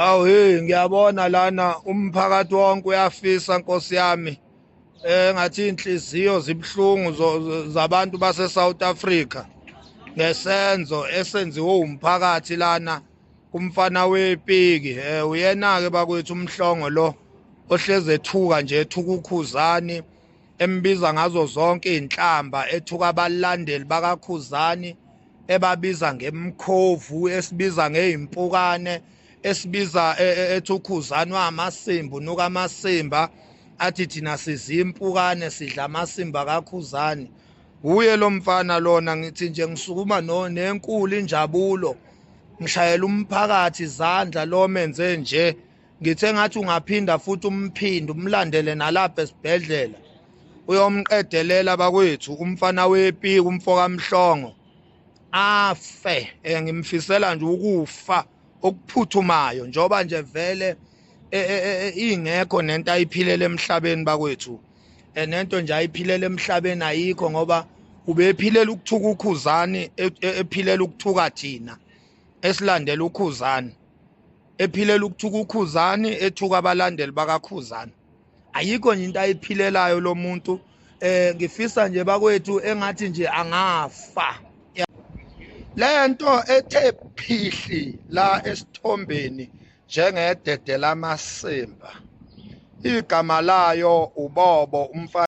Awu hey ngiyabona lana umphakathi wonke uyafisa Nkosi yami ngathi inhliziyo zibhlungu zabantu base South Africa ngesenzo esenziwe umphakathi lana kumfana wepiki uyena ke bakwethu umhlongo lo ohleze ethuka nje ethuka uKhuzani embiza ngazo zonke inhlamba ethuka abalandeli bakaKhuzani ebabiza ngemkhovu esibiza ngeimpukane esibiza ethi uKhuzani wamasimba unuka amasimba athi thina sizimpukane sidla amasimba kaKhuzani uye lo mfana lona ngithi nje ngisukuma nenkulu injabulo ngishayela umphakathi izandla lo menze nje ngithe ngathi ungaphinda futhi umphinde umlandele nalapha esibhedlela uyomqedelela bakwethu umfana wepiki umfoka mhlongo afe ngimfisela nje ukufa okuphuthumayo njoba nje vele ingekho nento ayiphilela emhlabeni bakwethu nento nje ayiphilela emhlabeni ayikho ngoba ubephilela ukuthuka uKhuzani ephilela ukuthuka thina esilandela uKhuzani ephilela ukuthuka uKhuzani ethuka abalandeli bakaKhuzani ayikho nje into ayiphilelayo lo muntu ngifisa nje bakwethu engathi nje angafa lento ethe phihli la esithombeni njengedede lamasimba igama layo uBobo umfana